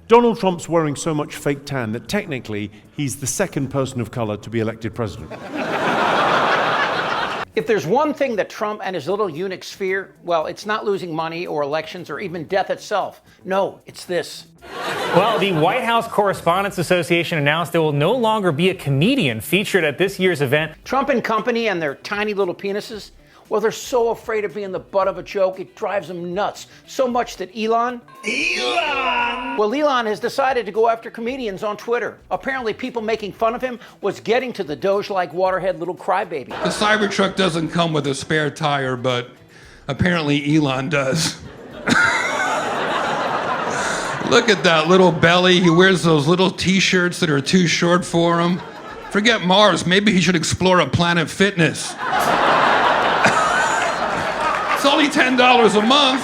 Donald Trump's wearing so much fake tan that technically he's the second person of color to be elected president. If there's one thing that Trump and his little eunuchs fear, well, it's not losing money or elections or even death itself. No, it's this. Well, the White House Correspondents Association announced there will no longer be a comedian featured at this year's event. Trump and company and their tiny little penises, well, they're so afraid of being the butt of a joke, it drives them nuts. So much that Elon has decided to go after comedians on Twitter. Apparently, people making fun of him was getting to the Doge-like waterhead little crybaby. The Cybertruck doesn't come with a spare tire, but apparently Elon does. Look at that little belly. He wears those little t-shirts that are too short for him. Forget Mars. Maybe he should explore a Planet Fitness. It's only $10 a month.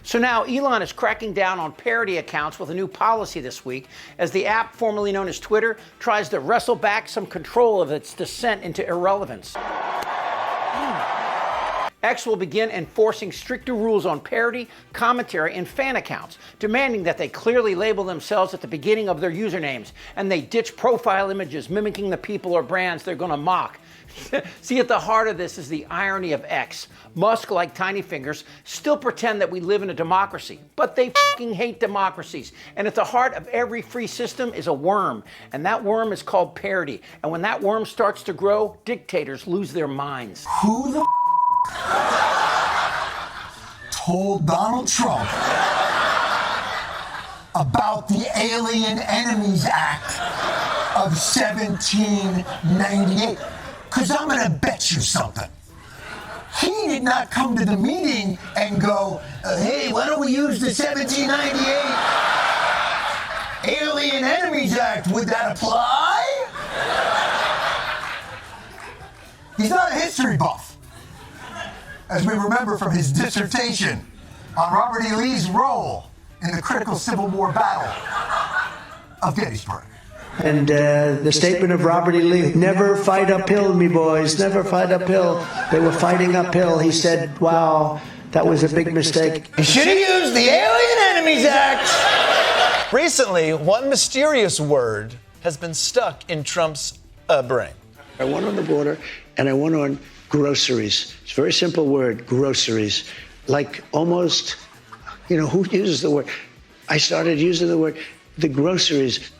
So now Elon is cracking down on parody accounts with a new policy this week as the app formerly known as Twitter tries to wrestle back some control of its descent into irrelevance. X will begin enforcing stricter rules on parody, commentary, and fan accounts, demanding that they clearly label themselves at the beginning of their usernames, and they ditch profile images mimicking the people or brands they're going to mock. See, at the heart of this is the irony of X. Musk, like Tiny Fingers, still pretend that we live in a democracy, but they fucking hate democracies. And at the heart of every free system is a worm, and that worm is called parody. And when that worm starts to grow, dictators lose their minds. Who the told Donald Trump about the Alien Enemies Act of 1798? Because I'm going to bet you something. He did not come to the meeting and go, hey, why don't we use the 1798 Alien Enemies Act? Would that apply? He's not a history buff, as we remember from his dissertation on Robert E. Lee's role in the critical Civil War battle of Gettysburg. And the statement of Robert E. Lee, never fight uphill, me boys, never fight uphill. They were fighting uphill. He said, wow, that was a big mistake. You should have used the Alien Enemies Act. Recently, one mysterious word has been stuck in Trump's brain. I went on the border and I went on groceries. It's a very simple word, groceries. Like almost, who uses the word? I started using the word, the groceries.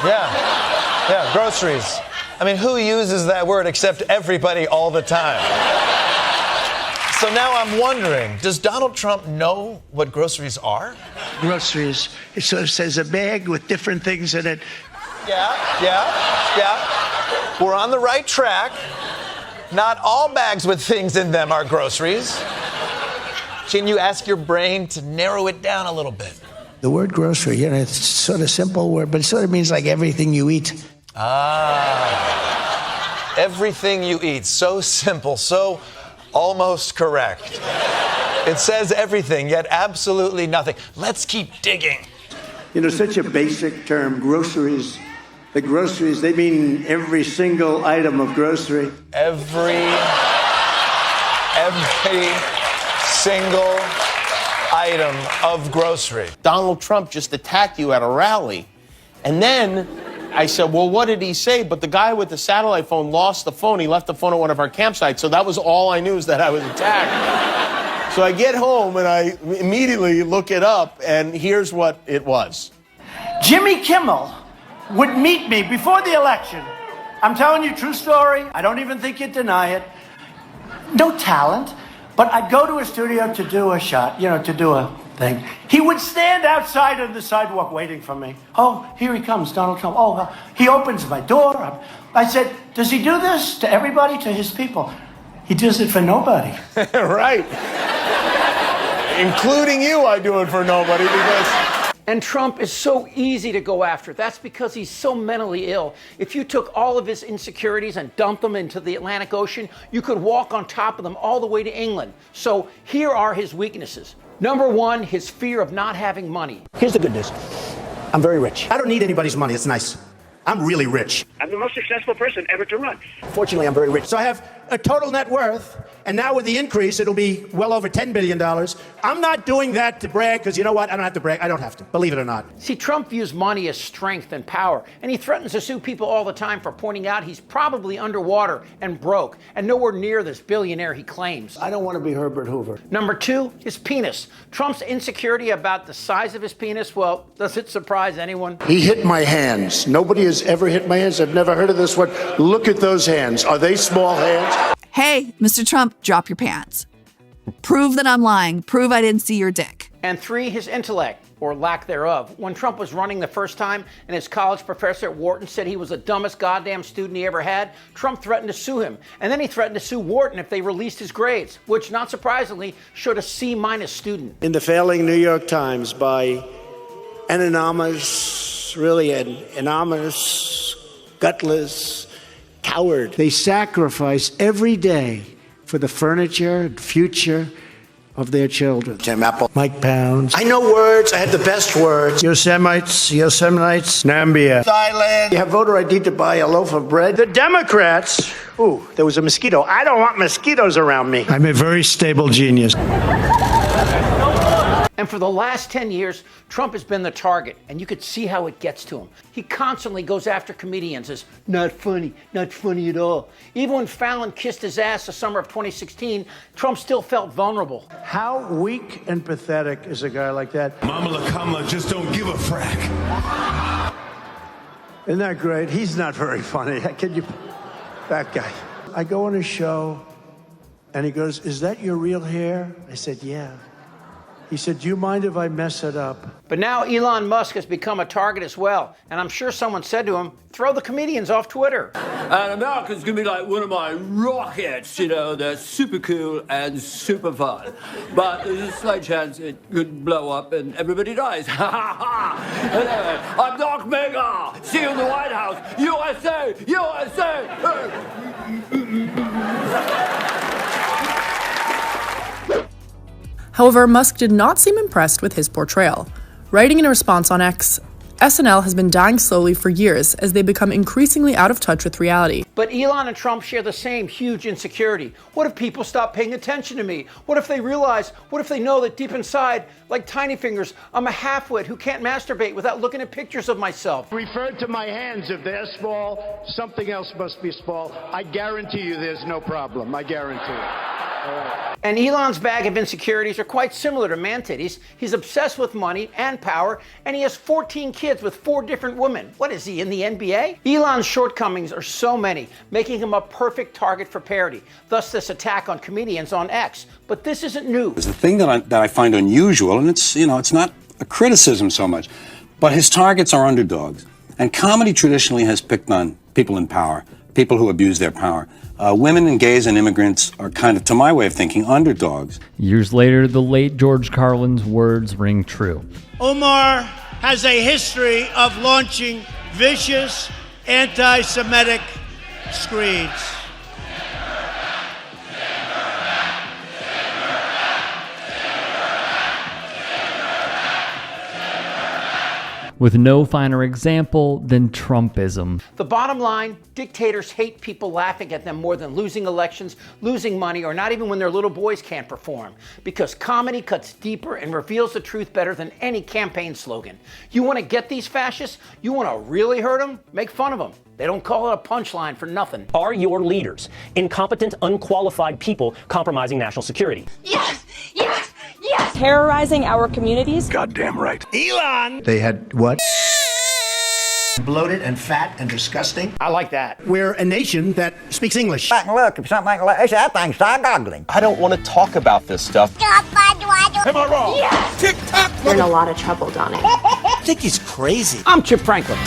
Yeah, groceries. I mean, who uses that word except everybody all the time? So now I'm wondering, does Donald Trump know what groceries are? Groceries. It sort of says a bag with different things in it. Yeah. We're on the right track. Not all bags with things in them are groceries. Can you ask your brain to narrow it down a little bit? The word grocery, it's sort of simple word, but it sort of means like everything you eat. Everything you eat. So simple, so almost correct. It says everything, yet absolutely nothing. Let's keep digging. Such a basic term, groceries. The groceries, they mean every single item of grocery. Every single item of grocery. Donald Trump just attacked you at a rally. And then I said, well, what did he say? But the guy with the satellite phone lost the phone. He left the phone at one of our campsites. So that was all I knew, is that I was attacked. So I get home and I immediately look it up, and here's what it was. Jimmy Kimmel would meet me before the election. I'm telling you, true story. I don't even think you'd deny it. No talent. But I'd go to a studio to do a shot, to do a thing. He would stand outside on the sidewalk waiting for me. Oh, here he comes, Donald Trump. Oh, well, he opens my door. I said, does he do this to everybody, to his people? He does it for nobody. Right. Including you, I do it for nobody because... And Trump is so easy to go after. That's because he's so mentally ill. If you took all of his insecurities and dumped them into the Atlantic Ocean, you could walk on top of them all the way to England. So here are his weaknesses. Number one, his fear of not having money. Here's the good news. I'm very rich. I don't need anybody's money. It's nice. I'm really rich. I'm the most successful person ever to run. Fortunately, I'm very rich. So I have a total net worth, and now with the increase, it'll be well over $10 billion. I'm not doing that to brag, because you know what? I don't have to brag. I don't have to, believe it or not. See, Trump views money as strength and power, and he threatens to sue people all the time for pointing out he's probably underwater and broke, and nowhere near this billionaire he claims. I don't want to be Herbert Hoover. Number 2, his penis. Trump's insecurity about the size of his penis, well, does it surprise anyone? He hit my hands. Nobody has ever hit my hands. I've never heard of this one. Look at those hands. Are they small hands? Hey, Mr. Trump, drop your pants. Prove that I'm lying. Prove I didn't see your dick. And 3, his intellect, or lack thereof. When Trump was running the first time and his college professor at Wharton said he was the dumbest goddamn student he ever had, Trump threatened to sue him. And then he threatened to sue Wharton if they released his grades, which, not surprisingly, showed a C- student. In the failing New York Times by an anonymous, really an anonymous, gutless coward. They sacrifice every day for the furniture and future of their children. Tim Apple, Mike Pounds. I know words. I have the best words. Yosemites, Nambia. Thailand. You have voter ID to buy a loaf of bread. The Democrats. Ooh, there was a mosquito. I don't want mosquitoes around me. I'm a very stable genius. And for the last 10 years, Trump has been the target, and you could see how it gets to him. He constantly goes after comedians as not funny at all. Even when Fallon kissed his ass the summer of 2016, Trump still felt vulnerable. How weak and pathetic is a guy like that? Mama La Kamala just don't give a frack. Isn't that great? He's not very funny. That guy. I go on a show, and he goes, "Is that your real hair?" I said, "Yeah." He said, "Do you mind if I mess it up?" But now Elon Musk has become a target as well. And I'm sure someone said to him, throw the comedians off Twitter. And America's going to be like one of my rockets, you know, they're super cool and super fun. But there's a slight chance it could blow up and everybody dies. Ha ha ha! Anyway, I'm Doc Mega! See you in the White House! USA! USA! However, Musk did not seem impressed with his portrayal. Writing in a response on X, SNL has been dying slowly for years as they become increasingly out of touch with reality. But Elon and Trump share the same huge insecurity. What if people stop paying attention to me? What if they know that deep inside, like tiny fingers, I'm a half-wit who can't masturbate without looking at pictures of myself? Referred to my hands. If they're small, something else must be small. I guarantee you there's no problem. I guarantee it. And Elon's bag of insecurities are quite similar to Mantitty's. He's obsessed with money and power, and he has 14 kids with 4 different women. What is he, in the NBA? Elon's shortcomings are so many, making him a perfect target for parody. Thus this attack on comedians on X. But this isn't new. The thing that I find unusual, and it's not a criticism so much, but his targets are underdogs. And comedy traditionally has picked on people in power, people who abuse their power. Women and gays and immigrants are kind of, to my way of thinking, underdogs. Years later, the late George Carlin's words ring true. Omar has a history of launching vicious anti-Semitic screeds. With no finer example than Trumpism. The bottom line, dictators hate people laughing at them more than losing elections, losing money, or not even when their little boys can't perform. Because comedy cuts deeper and reveals the truth better than any campaign slogan. You want to get these fascists? You want to really hurt them? Make fun of them. They don't call it a punchline for nothing. Are your leaders incompetent, unqualified people compromising national security? Yes! Yes! Yes! Terrorizing our communities? Goddamn right. Elon! They had what? Bloated and fat and disgusting. I like that. We're a nation that speaks English. Look, if something like that thing's start goggling. I don't want to talk about this stuff. Am I wrong? Yes! Tick-tock! You're in a lot of trouble, Donnie. I think he's crazy. I'm Chip Franklin.